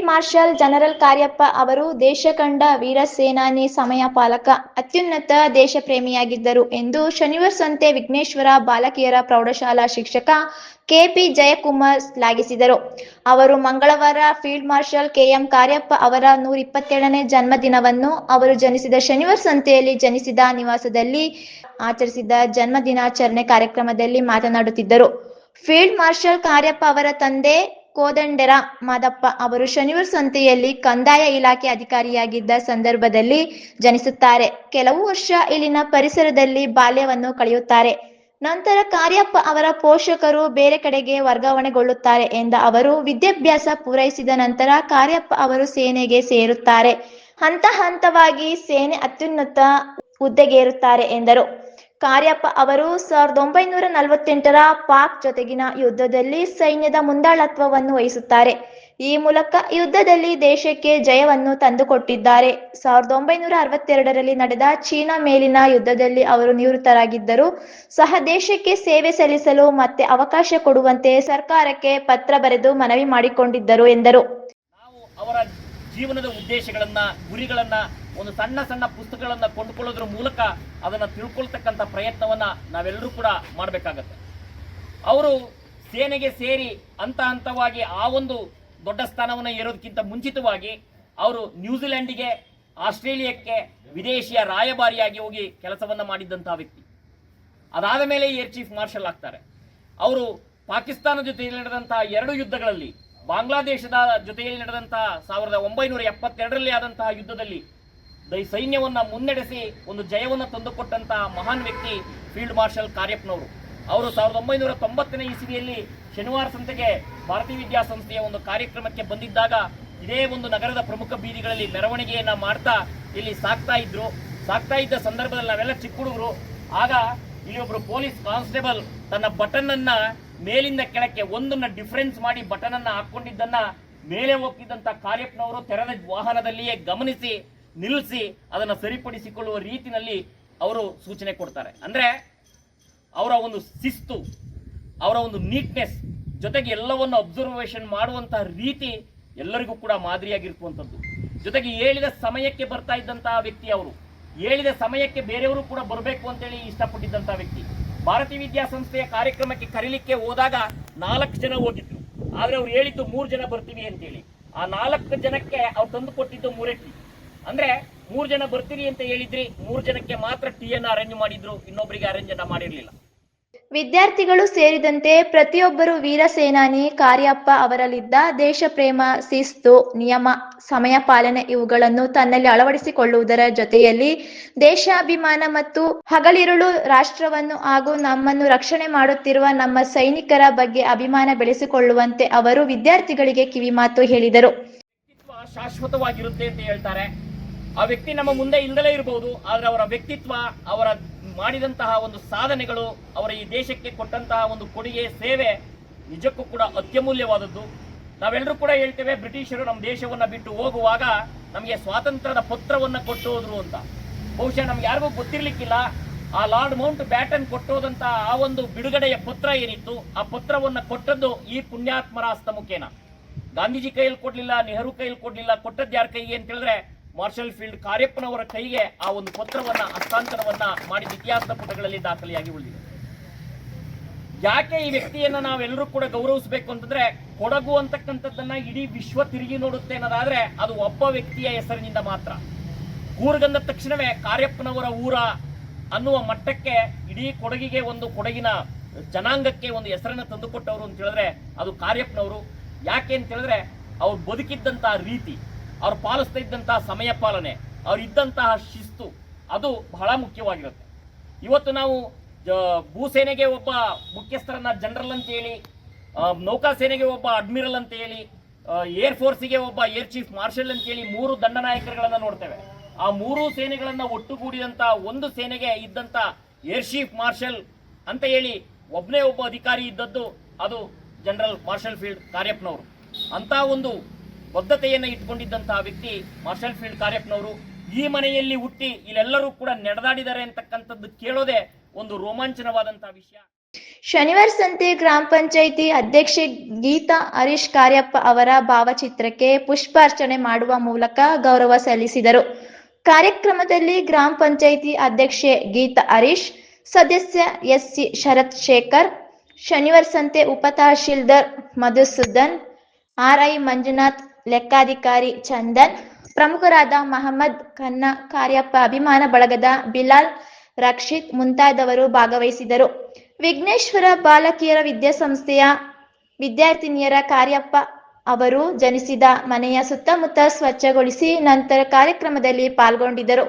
Marshal general Cariappa ಅವರು ದೇಶ ಕಂಡ ವೀರ ಸೇನಾನಿ, ಸಮಯ ಪಾಲಕ, ಅತ್ಯುನ್ನತ ದೇಶಪ್ರೇಮಿಯಾಗಿದ್ದರು ಎಂದು ಶನಿವಾರ ಸಂತೆ ವಿಘ್ನೇಶ್ವರ ಬಾಲಕಿಯರ ಪ್ರೌಢಶಾಲಾ ಶಿಕ್ಷಕ ಕೆಪಿ ಜಯಕುಮಾರ್ ಶ್ಲಾಘಿಸಿದರು. ಅವರು ಮಂಗಳವಾರ ಫೀಲ್ಡ್ ಮಾರ್ಷಲ್ ಕೆಎಂ ಕಾರ್ಯಪ್ಪ ಅವರ 127ನೇ ಜನ್ಮದಿನವನ್ನು ಅವರು ಜನಿಸಿದ ಶನಿವಾರ ಸಂತೆಯಲ್ಲಿ ಜನಿಸಿದ ನಿವಾಸದಲ್ಲಿ ಆಚರಿಸಿದ ಜನ್ಮದಿನಾಚರಣೆ ಕಾರ್ಯಕ್ರಮದಲ್ಲಿ ಮಾತನಾಡುತ್ತಿದ್ದರು. ಫೀಲ್ಡ್ ಮಾರ್ಷಲ್ ಕಾರ್ಯಪ್ಪ ಅವರ ತಂದೆ ಕೋದಂಡೆರ ಮಾದಪ್ಪ ಅವರು ಶನಿವಾರ ಸಂತೆಯಲ್ಲಿ ಕಂದಾಯ ಇಲಾಖೆ ಅಧಿಕಾರಿಯಾಗಿದ್ದ ಸಂದರ್ಭದಲ್ಲಿ ಜನಿಸುತ್ತಾರೆ. ಕೆಲವು ವರ್ಷ ಇಲ್ಲಿನ ಪರಿಸರದಲ್ಲಿ ಬಾಲ್ಯವನ್ನು ಕಳೆಯುತ್ತಾರೆ. ನಂತರ ಕಾರ್ಯಪ್ಪ ಅವರ ಪೋಷಕರು ಬೇರೆ ಕಡೆಗೆ ವರ್ಗಾವಣೆಗೊಳ್ಳುತ್ತಾರೆ ಎಂದ ಅವರು, ವಿದ್ಯಾಭ್ಯಾಸ ಪೂರೈಸಿದ ನಂತರ ಕಾರ್ಯಪ್ಪ ಅವರು ಸೇನೆಗೆ ಸೇರುತ್ತಾರೆ. ಹಂತ ಹಂತವಾಗಿ ಸೇನೆ ಅತ್ಯುನ್ನತ ಹುದ್ದೆಗೇರುತ್ತಾರೆ ಎಂದರು. ಕಾರ್ಯಪ್ಪ ಅವರು 1948ರ ಪಾಕ್ ಜೊತೆಗಿನ ಯುದ್ಧದಲ್ಲಿ ಸೈನ್ಯದ ಮುಂದಾಳತ್ವವನ್ನು ವಹಿಸುತ್ತಾರೆ. ಈ ಮೂಲಕ ಯುದ್ಧದಲ್ಲಿ ದೇಶಕ್ಕೆ ಜಯವನ್ನು ತಂದುಕೊಟ್ಟಿದ್ದಾರೆ. 1962ರಲ್ಲಿ ನಡೆದ ಚೀನಾ ಮೇಲಿನ ಯುದ್ಧದಲ್ಲಿ ಅವರು ನಿವೃತ್ತರಾಗಿದ್ದರೂ ಸಹ ದೇಶಕ್ಕೆ ಸೇವೆ ಸಲ್ಲಿಸಲು ಮತ್ತೆ ಅವಕಾಶ ಕೊಡುವಂತೆ ಸರ್ಕಾರಕ್ಕೆ ಪತ್ರ ಬರೆದು ಮನವಿ ಮಾಡಿಕೊಂಡಿದ್ದರು ಎಂದರು. ಅವರ ಜೀವನದ ಉದ್ದೇಶಗಳನ್ನ, ಗುರಿಗಳನ್ನ ಒಂದು ಸಣ್ಣ ಸಣ್ಣ ಪುಸ್ತಕಗಳನ್ನ ಕೊಂಡುಕೊಳ್ಳೋದ್ರ ಮೂಲಕ ಅದನ್ನ ತಿಳ್ಕೊಳ್ತಕ್ಕಂಥ ಪ್ರಯತ್ನವನ್ನ ನಾವೆಲ್ಲರೂ ಕೂಡ ಮಾಡಬೇಕಾಗತ್ತೆ. ಅವರು ಸೇನೆಗೆ ಸೇರಿ ಹಂತ ಹಂತವಾಗಿ ಆ ಒಂದು ದೊಡ್ಡ ಸ್ಥಾನವನ್ನು ಏರೋದಕ್ಕಿಂತ ಮುಂಚಿತವಾಗಿ ಅವರು ನ್ಯೂಜಿಲೆಂಡಿಗೆ, ಆಸ್ಟ್ರೇಲಿಯಾಕ್ಕೆ ವಿದೇಶಿಯ ರಾಯಭಾರಿಯಾಗಿ ಹೋಗಿ ಕೆಲಸವನ್ನ ಮಾಡಿದ್ದಂತಹ ವ್ಯಕ್ತಿ. ಅದಾದ ಮೇಲೆ ಏರ್ ಚೀಫ್ ಮಾರ್ಷಲ್ ಆಗ್ತಾರೆ. ಅವರು ಪಾಕಿಸ್ತಾನ ಜೊತೆಯಲ್ಲಿ ನಡೆದಂತಹ 2 ಯುದ್ಧಗಳಲ್ಲಿ, ಬಾಂಗ್ಲಾದೇಶದ ಜೊತೆಯಲ್ಲಿ ನಡೆದಂತಹ 1972ರಲ್ಲಿ ಆದಂತಹ ಯುದ್ಧದಲ್ಲಿ ಸೈನ್ಯವನ್ನ ಮುನ್ನಡೆಸಿ ಒಂದು ಜಯವನ್ನು ತಂದುಕೊಟ್ಟಂತಹ ಮಹಾನ್ ವ್ಯಕ್ತಿ ಫೀಲ್ಡ್ ಮಾರ್ಷಲ್ ಕಾರ್ಯಪ್ಪನವರು. ಅವರು 1990ನೇ ಇಸವಿಯಲ್ಲಿ ಶನಿವಾರ ಸಂತೆಗೆ ಭಾರತೀಯ ವಿದ್ಯಾಸಂಸ್ಥೆಯ ಒಂದು ಕಾರ್ಯಕ್ರಮಕ್ಕೆ ಬಂದಿದ್ದಾಗ ಇದೇ ಒಂದು ನಗರದ ಪ್ರಮುಖ ಬೀದಿಗಳಲ್ಲಿ ಮೆರವಣಿಗೆಯನ್ನ ಮಾಡ್ತಾ ಇಲ್ಲಿ ಸಾಕ್ತಾ ಇದ್ದ ಸಂದರ್ಭದಲ್ಲಿ ನಾವೆಲ್ಲ ಚಿಕ್ಕ ಹುಡುಗರು. ಆಗ ಇಲ್ಲಿ ಒಬ್ರು ಪೊಲೀಸ್ ಕಾನ್ಸ್ಟೇಬಲ್ ತನ್ನ ಬಟನ್ ಅನ್ನ ಮೇಲಿಂದ ಕೆಳಕ್ಕೆ ಒಂದನ್ನ ಡಿಫರೆನ್ಸ್ ಮಾಡಿ ಬಟನ್ ಅನ್ನ ಹಾಕೊಂಡಿದ್ದನ್ನ ಮೇಲೆ ಹೋಗ್ತಿದ್ದಂತ ಕಾರ್ಯಪ್ಪನವರು ತೆರೆದ ವಾಹನದಲ್ಲಿಯೇ ಗಮನಿಸಿ ನಿಲ್ಲಿಸಿ ಅದನ್ನು ಸರಿಪಡಿಸಿಕೊಳ್ಳುವ ರೀತಿಯಲ್ಲಿ ಅವರು ಸೂಚನೆ ಕೊಡ್ತಾರೆ. ಅಂದ್ರೆ ಅವರ ಒಂದು ಶಿಸ್ತು, ಅವರ ಒಂದು ನೀಟ್ನೆಸ್ ಜೊತೆಗೆ ಎಲ್ಲವನ್ನು ಅಬ್ಸರ್ವೇಷನ್ ಮಾಡುವಂತಹ ರೀತಿ ಎಲ್ಲರಿಗೂ ಕೂಡ ಮಾದರಿಯಾಗಿರುವಂಥದ್ದು. ಜೊತೆಗೆ ಹೇಳಿದ ಸಮಯಕ್ಕೆ ಬರ್ತಾ ಇದ್ದಂತಹ ವ್ಯಕ್ತಿ. ಅವರು ಹೇಳಿದ ಸಮಯಕ್ಕೆ ಬೇರೆಯವರು ಕೂಡ ಬರಬೇಕು ಅಂತೇಳಿ ಇಷ್ಟಪಟ್ಟಿದ್ದಂತಹ ವ್ಯಕ್ತಿ. ಭಾರತೀಯ ವಿದ್ಯಾಸಂಸ್ಥೆಯ ಕಾರ್ಯಕ್ರಮಕ್ಕೆ ಕರೀಲಿಕ್ಕೆ ಹೋದಾಗ 4 ಜನ ಹೋಗಿದ್ರು. ಆದ್ರೆ ಅವ್ರು ಹೇಳಿದ್ದು 3 ಜನ ಬರ್ತೀವಿ ಅಂತೇಳಿ. ಆ 4 ಜನಕ್ಕೆ ಅವ್ರು ತಂದು ಕೊಟ್ಟಿದ್ದು 3 ಟೀ. ಅಂದ್ರೆ 3 ಜನ ಬರ್ತೀರಿ ಅಂತ ಹೇಳಿದ್ರಿ, 3 ಜನಕ್ಕೆ ಮಾತ್ರ ಟೀಯನ್ನು ಅರೇಂಜ್ ಮಾಡಿದ್ರು, ಇನ್ನೊಬ್ಬರಿಗೆ ಅರೇಂಜ್ ಮಾಡಿರಲಿಲ್ಲ. ವಿದ್ಯಾರ್ಥಿಗಳು ಸೇರಿದಂತೆ ಪ್ರತಿಯೊಬ್ಬರು ವೀರ ಸೇನಾನಿ ಕಾರ್ಯಪ್ಪ ಅವರಲ್ಲಿದ್ದ ದೇಶಪ್ರೇಮ, ಶಿಸ್ತು, ನಿಯಮ, ಸಮಯ ಪಾಲನೆ ಇವುಗಳನ್ನು ತನ್ನಲ್ಲಿ ಅಳವಡಿಸಿಕೊಳ್ಳುವುದರ ಜೊತೆಯಲ್ಲಿ ದೇಶಾಭಿಮಾನ ಮತ್ತು ಹಗಲಿರುಳು ರಾಷ್ಟ್ರವನ್ನು ಹಾಗೂ ನಮ್ಮನ್ನು ರಕ್ಷಣೆ ಮಾಡುತ್ತಿರುವ ನಮ್ಮ ಸೈನಿಕರ ಬಗ್ಗೆ ಅಭಿಮಾನ ಬೆಳೆಸಿಕೊಳ್ಳುವಂತೆ ಅವರು ವಿದ್ಯಾರ್ಥಿಗಳಿಗೆ ಕಿವಿಮಾತು ಹೇಳಿದರು. ಶಾಶ್ವತವಾಗಿರುತ್ತೆ ಅಂತ ಹೇಳ್ತಾರೆ. ಆ ವ್ಯಕ್ತಿ ನಮ್ಮ ಮುಂದೆ ಇಲ್ಲದಲೇ ಇರಬಹುದು, ಆದ್ರೆ ಅವರ ವ್ಯಕ್ತಿತ್ವ, ಅವರ ಮಾಡಿದಂತಹ ಒಂದು ಸಾಧನೆಗಳು, ಅವರ ಈ ದೇಶಕ್ಕೆ ಕೊಟ್ಟಂತಹ ಒಂದು ಕೊಡುಗೆ, ಸೇವೆ ನಿಜಕ್ಕೂ ಕೂಡ ಅತ್ಯಮೂಲ್ಯವಾದದ್ದು. ನಾವೆಲ್ಲರೂ ಕೂಡ ಹೇಳ್ತೇವೆ, ಬ್ರಿಟಿಷರು ನಮ್ಮ ದೇಶವನ್ನ ಬಿಟ್ಟು ಹೋಗುವಾಗ ನಮಗೆ ಸ್ವಾತಂತ್ರ್ಯದ ಪತ್ರವನ್ನ ಕೊಟ್ಟು ಹೋದ್ರು ಅಂತ. ಬಹುಶಃ ನಮ್ಗೆ ಯಾರಿಗೂ ಗೊತ್ತಿರ್ಲಿಕ್ಕಿಲ್ಲ, ಆ ಲಾರ್ಡ್ ಮೌಂಟ್ ಬ್ಯಾಟನ್ ಕೊಟ್ಟೋದಂತ ಆ ಒಂದು ಬಿಡುಗಡೆಯ ಪತ್ರ ಏನಿತ್ತು, ಆ ಪತ್ರವನ್ನ ಕೊಟ್ಟದ್ದು ಈ ಪುಣ್ಯಾತ್ಮರ ಹಸ್ತಮುಖೇನ. ಗಾಂಧೀಜಿ ಕೈಯಲ್ಲಿ ಕೊಡ್ಲಿಲ್ಲ, ನೆಹರು ಕೈಯಲ್ಲಿ ಕೊಡ್ಲಿಲ್ಲ, ಕೊಟ್ಟದ್ದು ಯಾರ ಕೈಗೆ ಅಂತ ಹೇಳಿದ್ರೆ ಮಾರ್ಷಲ್ ಫೀಲ್ಡ್ ಕಾರ್ಯಪ್ಪನವರ ಕೈಗೆ ಆ ಒಂದು ಪತ್ರವನ್ನ ಹಸ್ತಾಂತರವನ್ನ ಮಾಡಿದ ಇತಿಹಾಸದ ಪುಟಗಳಲ್ಲಿ ದಾಖಲೆಯಾಗಿ ಉಳಿದಿದೆ. ಯಾಕೆ ಈ ವ್ಯಕ್ತಿಯನ್ನ ನಾವೆಲ್ಲರೂ ಕೂಡ ಗೌರವಿಸಬೇಕು ಅಂತಂದ್ರೆ, ಕೊಡಗು ಅಂತಕ್ಕಂಥದ್ದನ್ನ ಇಡೀ ವಿಶ್ವ ತಿರುಗಿ ನೋಡುತ್ತೆ ಅನ್ನೋದಾದ್ರೆ ಅದು ಒಬ್ಬ ವ್ಯಕ್ತಿಯ ಹೆಸರಿನಿಂದ ಮಾತ್ರ. ಕೂರ್ಗಂದ ತಕ್ಷಣವೇ ಕಾರ್ಯಪ್ಪನವರ ಊರ ಅನ್ನುವ ಮಟ್ಟಕ್ಕೆ ಇಡೀ ಕೊಡಗಿಗೆ, ಒಂದು ಕೊಡಗಿನ ಜನಾಂಗಕ್ಕೆ ಒಂದು ಹೆಸರನ್ನ ತಂದುಕೊಟ್ಟವರು ಅಂತ ಹೇಳಿದ್ರೆ ಅದು ಕಾರ್ಯಪ್ಪನವರು. ಯಾಕೆ ಅಂತ ಹೇಳಿದ್ರೆ ಅವ್ರು ಬದುಕಿದ್ದಂತಹ ರೀತಿ, ಅವ್ರು ಪಾಲಿಸ್ತಾ ಇದ್ದಂತಹ ಸಮಯ ಪಾಲನೆ, ಅವ್ರು ಇದ್ದಂತಹ ಶಿಸ್ತು, ಅದು ಬಹಳ ಮುಖ್ಯವಾಗಿರುತ್ತೆ. ಇವತ್ತು ನಾವು ಭೂಸೇನೆಗೆ ಒಬ್ಬ ಮುಖ್ಯಸ್ಥರನ್ನ ಜನರಲ್ ಅಂತ ಹೇಳಿ, ನೌಕಾಸೇನೆಗೆ ಒಬ್ಬ ಅಡ್ಮಿರಲ್ ಅಂತ ಹೇಳಿ, ಏರ್ ಫೋರ್ಸಿಗೆ ಒಬ್ಬ ಏರ್ ಚೀಫ್ ಮಾರ್ಷಲ್ ಅಂತ ಹೇಳಿ 3 ದಂಡನಾಯಕರುಗಳನ್ನ ನೋಡ್ತೇವೆ. ಆ 3 ಸೇನೆಗಳನ್ನ ಒಟ್ಟುಗೂಡಿದಂತ ಒಂದು ಸೇನೆಗೆ ಇದ್ದಂತ ಏರ್ ಚೀಫ್ ಮಾರ್ಷಲ್ ಅಂತ ಹೇಳಿ ಒಬ್ಬನೇ ಒಬ್ಬ ಅಧಿಕಾರಿ ಇದ್ದದ್ದು ಅದು ಜನರಲ್ ಮಾರ್ಷಲ್ ಫೀಲ್ಡ್ ಕಾರ್ಯಪ್ಪನವರು. ಅಂತ ಒಂದು ಬದ್ಧತೆಯನ್ನು ಇಟ್ಕೊಂಡಿದ್ದಂತಹ ವ್ಯಕ್ತಿ ಮಾರ್ಷಲ್ ಫೀಲ್ಡ್ ಕಾರ್ಯಪ್ಪನವರು. ಈ ಮನೆಯಲ್ಲಿ ಹುಟ್ಟಿ ಇಲ್ಲೆಲ್ಲರೂ ಕೂಡ ನಡೆದಾಡಿದ್ದಾರೆ ಅಂತಕ್ಕಂಥದ್ದು ಕೇಳೋದೇ ಒಂದು ರೋಮಾಂಚನವಾದಂತಹ ವಿಷಯ. ಶನಿವಾರ ಸಂತೆ ಗ್ರಾಮ ಪಂಚಾಯಿತಿ ಅಧ್ಯಕ್ಷೆ ಗೀತಾ ಹರೀಶ್ ಕಾರ್ಯಪ್ಪ ಅವರ ಭಾವಚಿತ್ರಕ್ಕೆ ಪುಷ್ಪಾರ್ಚನೆ ಮಾಡುವ ಮೂಲಕ ಗೌರವ ಸಲ್ಲಿಸಿದರು. ಕಾರ್ಯಕ್ರಮದಲ್ಲಿ ಗ್ರಾಮ ಪಂಚಾಯಿತಿ ಅಧ್ಯಕ್ಷೆ ಗೀತಾ ಹರೀಶ್, ಸದಸ್ಯ ಎಸ್ಸಿ ಶರತ್ ಶೇಖರ್, ಶನಿವಾರ ಸಂತೆ ಉಪ ತಹಶೀಲ್ದಾರ್ ಮಧುಸೂದನ್, ಆರ್ಐ ಮಂಜುನಾಥ್, ಲೆಕ್ಕಾಧಿಕಾರಿ ಚಂದನ್, ಪ್ರಮುಖರಾದ ಮಹಮ್ಮದ್ ಖನ್ನಾ, ಕಾರ್ಯಪ್ಪ ಅಭಿಮಾನ ಬಳಗದ ಬಿಲಾಲ್, ರಕ್ಷಿತ್ ಮುಂತಾದವರು ಭಾಗವಹಿಸಿದರು. ವಿಘ್ನೇಶ್ವರ ಬಾಲಕಿಯರ ವಿದ್ಯಾಸಂಸ್ಥೆಯ ವಿದ್ಯಾರ್ಥಿನಿಯರ ಕಾರ್ಯಪ್ಪ ಅವರು ಜನಿಸಿದ ಮನೆಯ ಸುತ್ತಮುತ್ತ ಸ್ವಚ್ಛಗೊಳಿಸಿ ನಂತರ ಕಾರ್ಯಕ್ರಮದಲ್ಲಿ ಪಾಲ್ಗೊಂಡಿದ್ದರು.